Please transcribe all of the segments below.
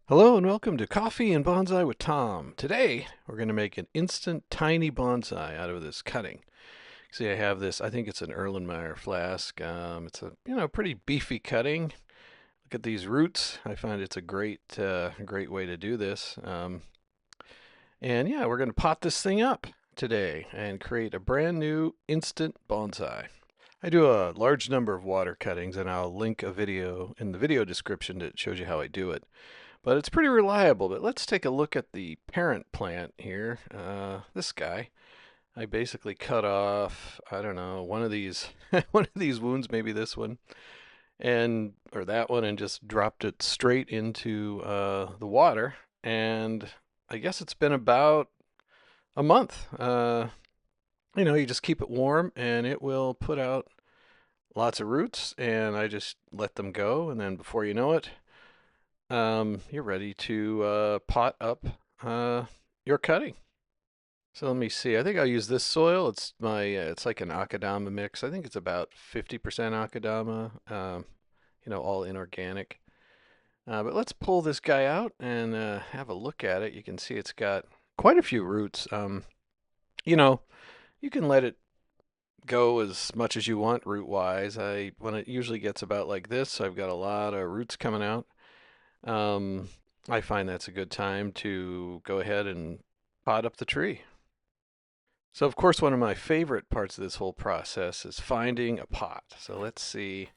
Hello and welcome to Coffee and Bonsai with Tom. Today we're going to make an instant tiny bonsai out of this cutting. See, I have this. I think it's an Erlenmeyer flask. It's a pretty beefy cutting. Look at these roots. I find it's a great way to do this. And yeah, we're going to pot this thing up today and create a brand new instant bonsai. I do a large number of water cuttings, and I'll link a video in the video description that shows you how I do it. But it's pretty reliable. But let's take a look at the parent plant here. This guy. I basically cut off, I don't know, one of these one of these wounds, maybe this one, and or that one, and just dropped it straight into the water. And I guess it's been about a month. You just keep it warm, and it will put out lots of roots. And I just let them go, and then before you know it, you're ready to pot up your cutting. So let me see. I think I'll use this soil. It's like an Akadama mix. I think it's about 50% Akadama, all inorganic. But let's pull this guy out and have a look at it. You can see it's got quite a few roots. You know, you can let it go as much as you want root wise. When it usually gets about like this, I've got a lot of roots coming out. Um, I find that's a good time to go ahead and pot up the tree. So, of course, one of my favorite parts of this whole process is finding a pot. So let's see,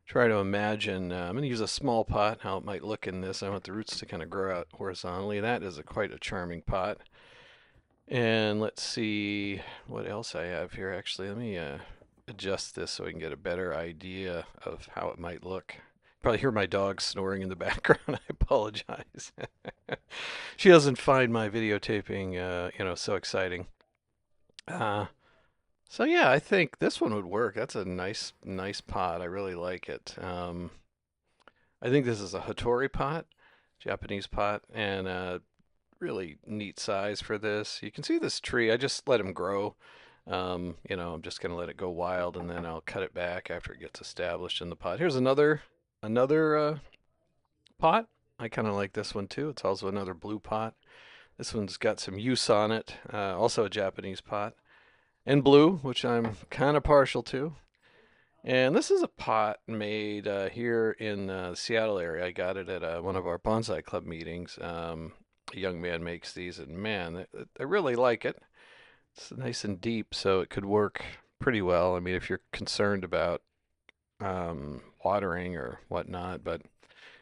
try to imagine. I'm going to use a small pot, how it might look in this. I want the roots to kind of grow out horizontally. That is quite a charming pot. And let's see what else I have here. Actually, let me adjust this so I can get a better idea of how it might look. Probably hear my dog snoring in the background. I apologize. She doesn't find my videotaping, so exciting. Uh, so yeah, I think this one would work. That's a nice pot. I really like it. I think this is a Hattori pot, Japanese pot, and really neat size for this. You can see this tree. I just let him grow. I'm just gonna let it go wild, and then I'll cut it back after it gets established in the pot. Here's another pot. I kind of like this one too. It's also another blue pot. This one's got some use on it. Also a Japanese pot. And blue, which I'm kind of partial to. And this is a pot made here in the Seattle area. I got it at one of our bonsai club meetings. A young man makes these, and man, I really like it. It's nice and deep, so it could work pretty well. I mean, if you're concerned about watering or whatnot, but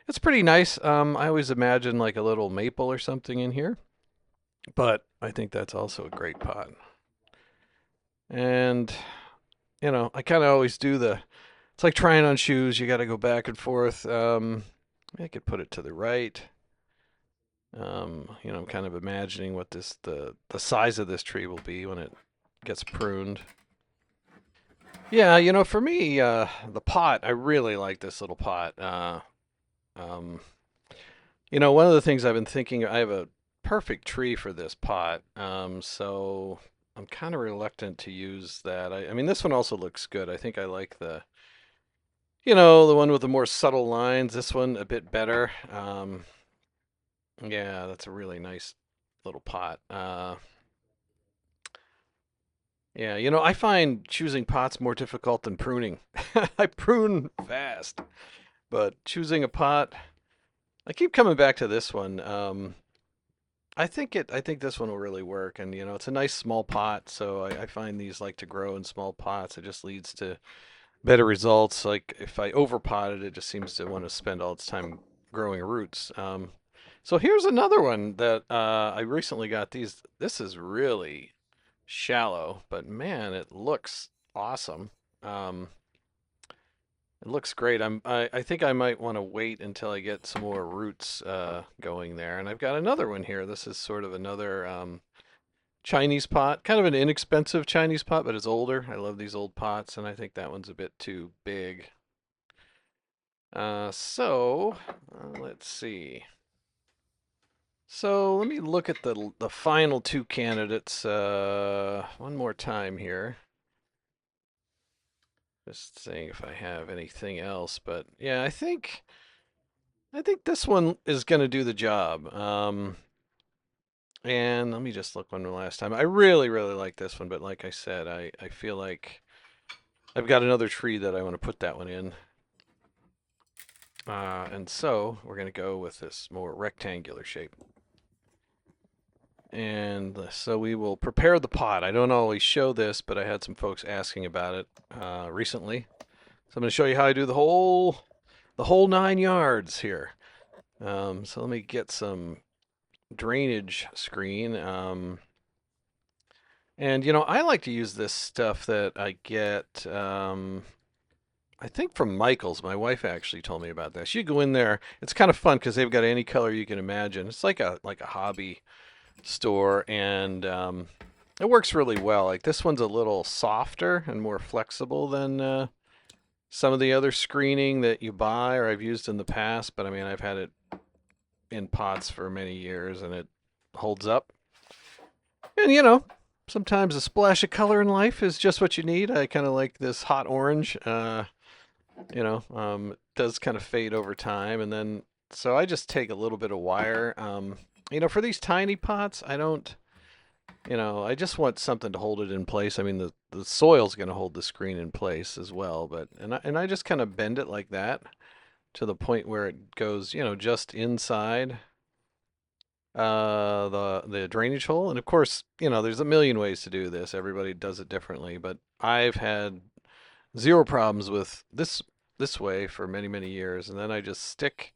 it's pretty nice. I always imagine like a little maple or something in here, but I think that's also a great pot. And I kind of always do it's like trying on shoes. You got to go back and forth. I could put it to the right. I'm kind of imagining what the size of this tree will be when it gets pruned. Yeah, for me, the pot, I really like this little pot. Um, one of the things I've been thinking, I have a perfect tree for this pot. So I'm kind of reluctant to use that. I mean, this one also looks good. I think I like the one with the more subtle lines. This one a bit better. Yeah, that's a really nice little pot. Yeah, I find choosing pots more difficult than pruning. I prune fast, but choosing a pot, I keep coming back to this one. I think this one will really work, and it's a nice small pot, so I find these like to grow in small pots. It just leads to better results. Like if I overpot it, it just seems to want to spend all its time growing roots. So here's another one that I recently got. This is really shallow, but man, it looks awesome. Um, it looks great. I think I might want to wait until I get some more roots going there. And I've got another one here. This is sort of another Chinese pot, kind of an inexpensive Chinese pot, but it's older. I love these old pots, and I think that one's a bit too big. Let's see. So let me look at the final two candidates one more time here. Just seeing if I have anything else, but yeah, I think I think this one is going to do the job. And let me just look one last time. I really, really like this one, but like I said, I feel like I've got another tree that I want to put that one in. And so we're going to go with this more rectangular shape. And so we will prepare the pot. I don't always show this, but I had some folks asking about it recently. So I'm going to show you how I do the whole 9 yards here. So let me get some drainage screen. And I like to use this stuff that I get. I think from Michael's. My wife actually told me about this. You go in there. It's kind of fun because they've got any color you can imagine. It's like a hobby store, and it works really well. Like this one's a little softer and more flexible than some of the other screening that you buy or I've used in the past. But I mean, I've had it in pots for many years, and it holds up. And sometimes a splash of color in life is just what you need. I kind of like this hot orange. It does kind of fade over time, and then so I just take a little bit of wire. For these tiny pots, I don't. I just want something to hold it in place. I mean, the soil's going to hold the screen in place as well, but and I just kind of bend it like that to the point where it goes, just inside the drainage hole. And of course, there's a million ways to do this. Everybody does it differently, but I've had zero problems with this way for many, many years. And then I just stick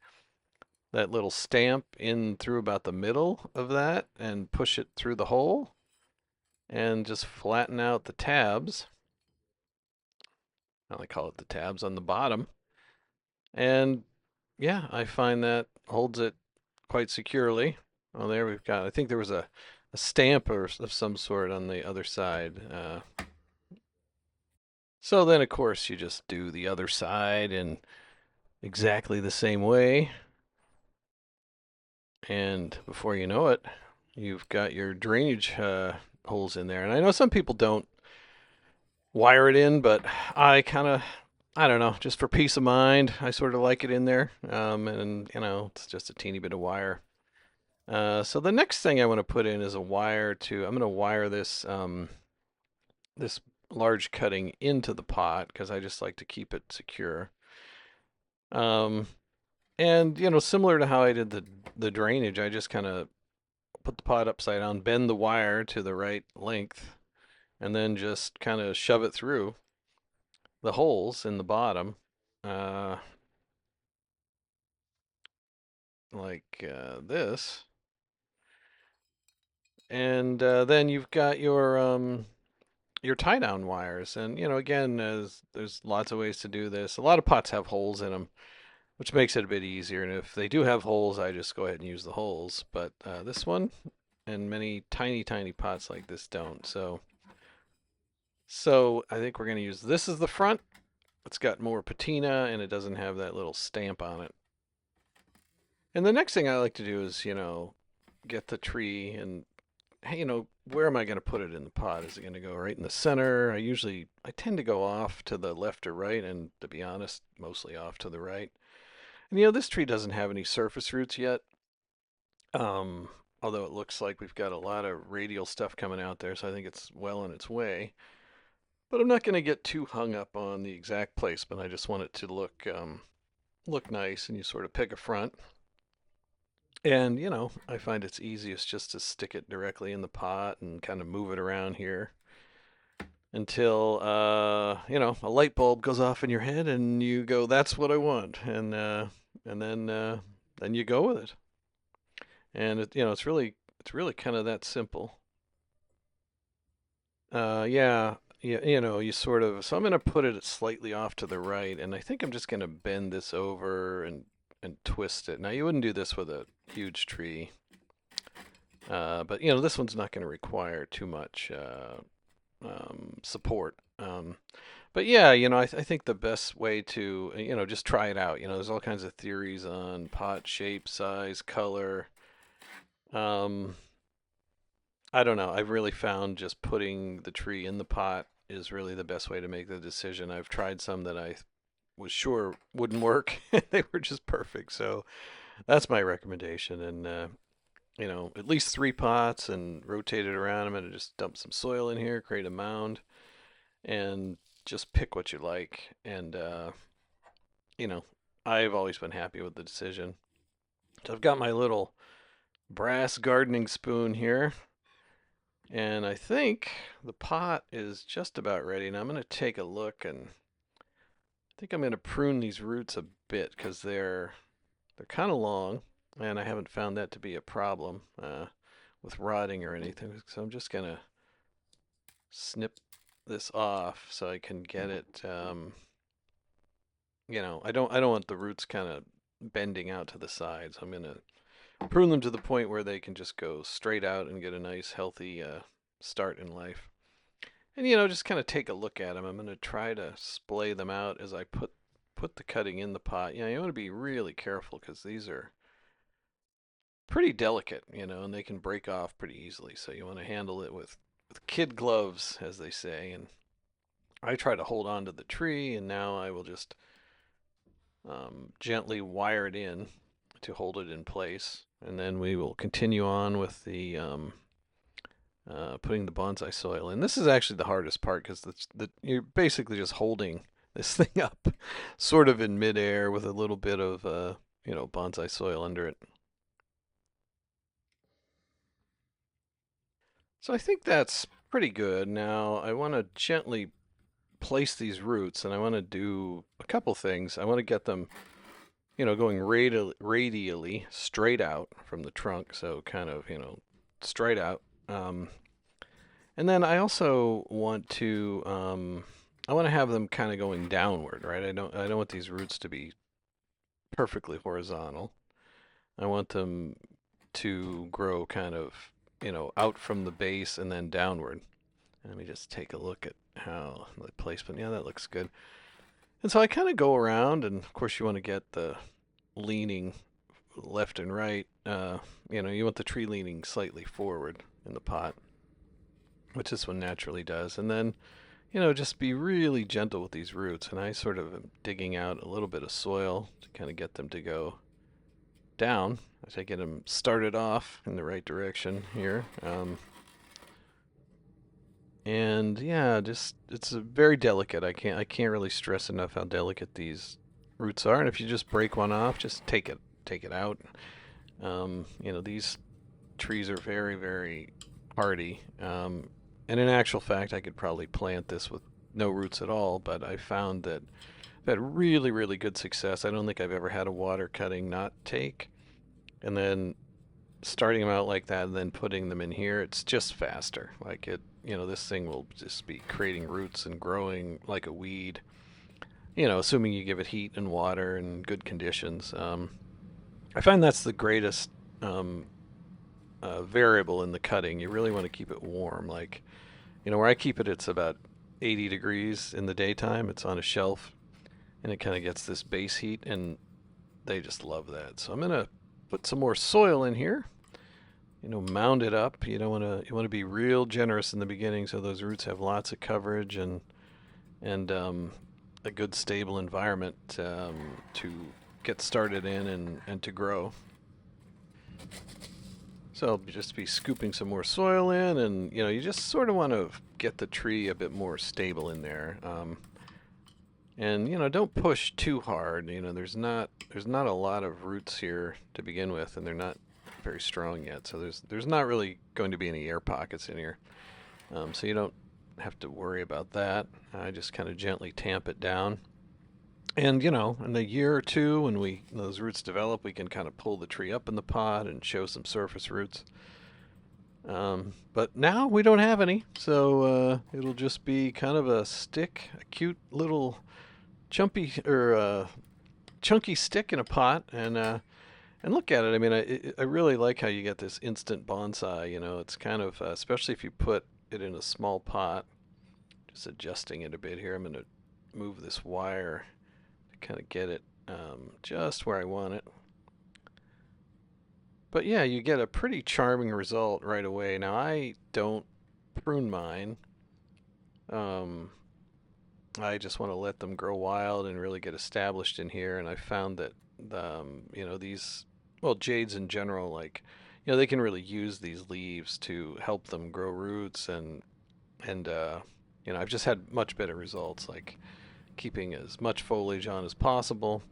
that little stamp in through about the middle of that and push it through the hole and just flatten out the tabs. I call it the tabs on the bottom. And yeah, I find that holds it quite securely. Oh, there we've got, I think there was a stamp or of some sort on the other side. So then, of course, you just do the other side in exactly the same way. And before you know it, you've got your drainage holes in there. And I know some people don't wire it in, but I don't know, just for peace of mind, I sort of like it in there. And, it's just a teeny bit of wire. So the next thing I want to put in is a wire I'm going to wire this large cutting into the pot because I just like to keep it secure. And similar to how I did the drainage, I just kind of put the pot upside down, bend the wire to the right length, and then just kind of shove it through the holes in the bottom, uh, like this. And then you've got your tie down wires. And again, there's lots of ways to do this. A lot of pots have holes in them, which makes it a bit easier. And if they do have holes, I just go ahead and use the holes. But this one and many tiny, tiny pots like this don't. So I think we're going to use this as the front. It's got more patina and it doesn't have that little stamp on it. And the next thing I like to do is, get the tree and, hey, where am I going to put it in the pot? Is it going to go right in the center? I tend to go off to the left or right, and to be honest, mostly off to the right. And this tree doesn't have any surface roots yet. Although it looks like we've got a lot of radial stuff coming out there, so I think it's well on its way. But I'm not going to get too hung up on the exact placement. I just want it to look nice, and you sort of pick a front. And, I find it's easiest just to stick it directly in the pot and kind of move it around here until, a light bulb goes off in your head and you go, that's what I want. And then you go with it. And it's really kind of that simple. Yeah, you sort of, so I'm going to put it slightly off to the right, and I think I'm just going to bend this over and twist it. Now, you wouldn't do this with a huge tree, but this one's not going to require too much support. But yeah, I think the best way to, just try it out. There's all kinds of theories on pot shape, size, color. I don't know. I've really found just putting the tree in the pot is really the best way to make the decision. I've tried some that I was sure wouldn't work. They were just perfect. So that's my recommendation. And at least 3 pots and rotate it around. I'm gonna just dump some soil in here, create a mound, and just pick what you like. And you know, I've always been happy with the decision. So I've got my little brass gardening spoon here, and I think the pot is just about ready. Now I'm going to take a look, and I think I'm going to prune these roots a bit because they're kind of long, and I haven't found that to be a problem with rotting or anything. So I'm just going to snip this off so I can get it. I don't want the roots kind of bending out to the sides. I'm going to prune them to the point where they can just go straight out and get a nice healthy start in life. And just kind of take a look at them. I'm going to try to splay them out as I put the cutting in the pot. You want to be really careful because these are pretty delicate, and they can break off pretty easily. So you want to handle it with kid gloves, as they say. And I try to hold on to the tree, and now I will just gently wire it in to hold it in place. And then we will continue on with the putting the bonsai soil in. This is actually the hardest part because you're basically just holding this thing up sort of in midair with a little bit of bonsai soil under it. So I think that's pretty good. Now I want to gently place these roots, and I want to do a couple things. I want to get them going radially straight out from the trunk, so kind of, straight out. And then I also want to, I want to have them kind of going downward, right? I don't want these roots to be perfectly horizontal. I want them to grow kind of, out from the base and then downward. Let me just take a look at how the placement. Yeah, that looks good. And so I kind of go around, and of course you want to get the leaning left and right. You want the tree leaning slightly forward in the pot, which this one naturally does. And then, just be really gentle with these roots. And I sort of am digging out a little bit of soil to kind of get them to go down as I get them started off in the right direction here. And yeah, just it's a very delicate. I can't really stress enough how delicate these roots are. And if you just break one off, just take it out. These trees are very, very hardy. And in actual fact, I could probably plant this with no roots at all, but I found that I've had really, really good success. I don't think I've ever had a water cutting not take. And then starting them out like that and then putting them in here, it's just faster. Like this thing will just be creating roots and growing like a weed, assuming you give it heat and water and good conditions. I find that's the greatest variable in the cutting. You really want to keep it warm. Like, where I keep it, it's about 80 degrees in the daytime. It's on a shelf, and it kind of gets this base heat, and they just love that. So I'm going to put some more soil in here. Mound it up. You want to be real generous in the beginning so those roots have lots of coverage and a good stable environment to get started in and to grow. So I'll just be scooping some more soil in, and you just sort of want to get the tree a bit more stable in there. And don't push too hard. There's not a lot of roots here to begin with, and they're not very strong yet. So there's not really going to be any air pockets in here. So you don't have to worry about that. I just kind of gently tamp it down. And in a year or two, when those roots develop, we can kind of pull the tree up in the pot and show some surface roots. But now we don't have any, so it'll just be kind of a stick, a cute little chunky stick in a pot, and look at it. I mean, I really like how you get this instant bonsai. It's kind of especially if you put it in a small pot. Just adjusting it a bit here. I'm going to move this wire to kind of get it just where I want it. But yeah, you get a pretty charming result right away. Now I don't prune mine. I just want to let them grow wild and really get established in here. And I found that these, well, jades in general, like, they can really use these leaves to help them grow roots and I've just had much better results, like keeping as much foliage on as possible,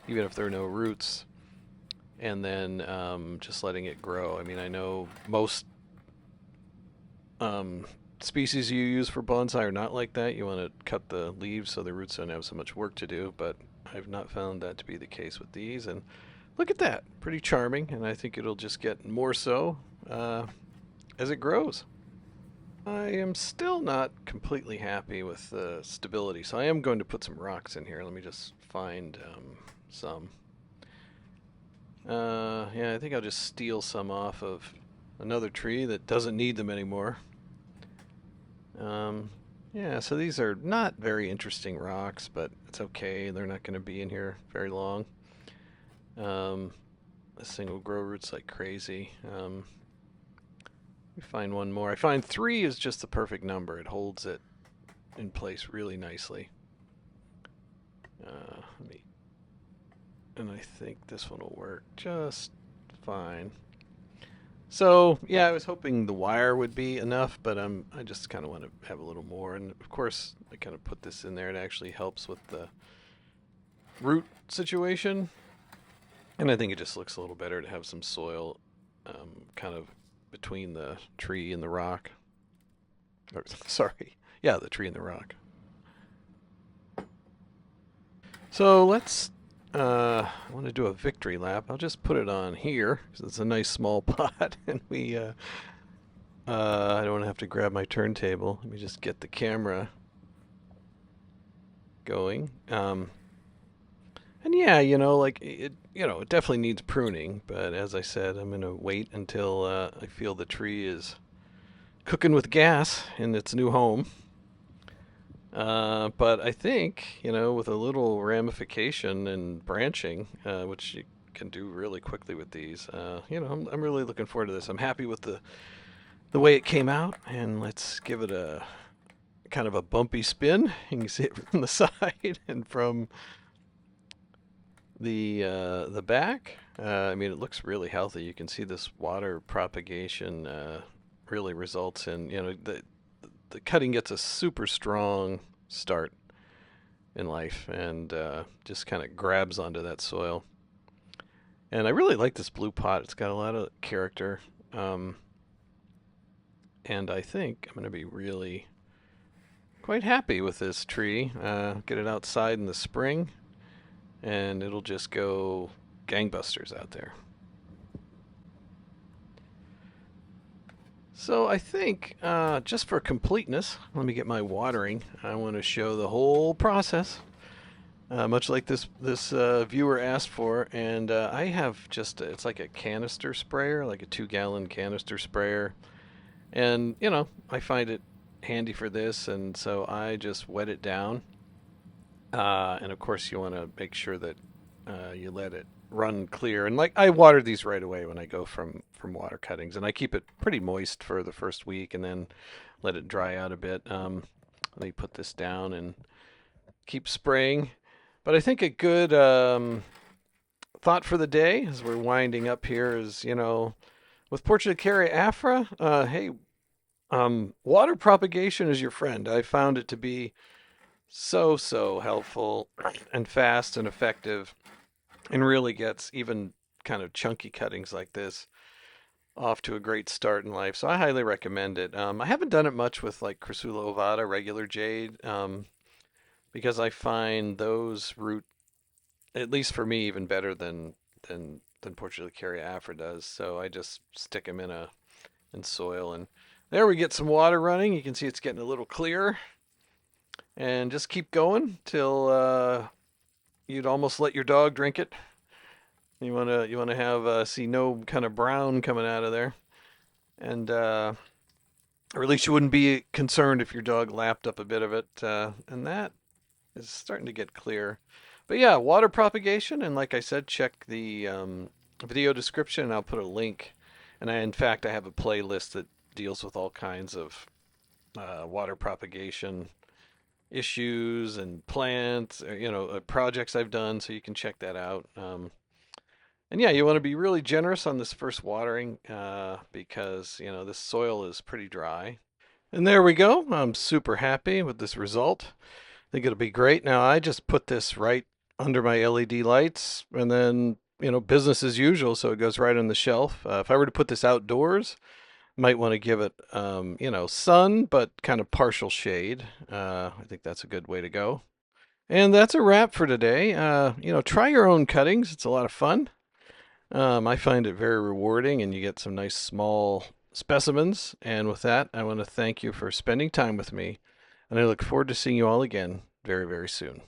even if there are no roots, and then just letting it grow. I mean, I know most um, species you use for bonsai are not like that. You want to cut the leaves so the roots don't have so much work to do, but I've not found that to be the case with these. And look at that, pretty charming, and I think it'll just get more so as it grows. I am still not completely happy with the stability, so I am going to put some rocks in here. Let me just find some. Yeah, I think I'll just steal some off of another tree that doesn't need them anymore. Um, yeah, so these are not very interesting rocks, but it's okay. They're not going to be in here very long. Um, this thing will grow roots like crazy. Let me find one more. I find 3 is just the perfect number. It holds it in place really nicely. Let me, and I think this one will work just fine. So yeah, I was hoping the wire would be enough, but I just kind of want to have a little more. And of course, I kind of put this in there. It actually helps with the root situation, and I think it just looks a little better to have some soil, kind of between the tree and the rock. Or, sorry, yeah, the tree and the rock. So let's. I want to do a victory lap. I'll just put it on here because it's a nice small pot, and I don't have to grab my turntable. Let me just get the camera going. And yeah, like it definitely needs pruning. But as I said, I'm gonna wait until I feel the tree is cooking with gas in its new home. But I think, with a little ramification and branching, which you can do really quickly with these, I'm really looking forward to this. I'm happy with the way it came out, and let's give it a kind of a bumpy spin. You can see it from the side and from the back. I mean, it looks really healthy. You can see this water propagation really results in, the cutting gets a super strong start in life and just kind of grabs onto that soil. And I really like this blue pot. It's got a lot of character. And I think I'm going to be really quite happy with this tree. Get it outside in the spring, and it'll just go gangbusters out there. So I think, just for completeness, let me get my watering. I want to show the whole process, much like this viewer asked for. And I have just it's like a canister sprayer, like a 2-gallon canister sprayer, and I find it handy for this, and so I just wet it down. And of course, you want to make sure that you let it run clear. And like I water these right away when I go from water cuttings, and I keep it pretty moist for the first week, and then let it dry out a bit. Let me put this down and keep spraying. But I think a good thought for the day as we're winding up here is, with Portulacaria Afra, hey, water propagation is your friend. I found it to be so helpful and fast and effective, and really gets even kind of chunky cuttings like this off to a great start in life. So I highly recommend it. I haven't done it much with like Crassula ovata, regular jade, because I find those root, at least for me, even better than Portulacaria Afra does. So I just stick them in soil, and there we get some water running. You can see it's getting a little clearer, and just keep going till you'd almost let your dog drink it. You wanna have see no kind of brown coming out of there, and or at least you wouldn't be concerned if your dog lapped up a bit of it, and that is starting to get clear. But yeah, water propagation, and like I said, check the video description, and I'll put a link. And in fact, I have a playlist that deals with all kinds of water propagation issues and plants, projects I've done, so you can check that out. And yeah, you want to be really generous on this first watering because this soil is pretty dry. And there we go. I'm super happy with this result. I think it'll be great. Now I just put this right under my LED lights, and then business as usual, so it goes right on the shelf. If I were to put this outdoors, might want to give it sun, but kind of partial shade. I think that's a good way to go. And that's a wrap for today. Try your own cuttings. It's a lot of fun. I find it very rewarding, and you get some nice small specimens. And with that, I want to thank you for spending time with me, and I look forward to seeing you all again very, very soon.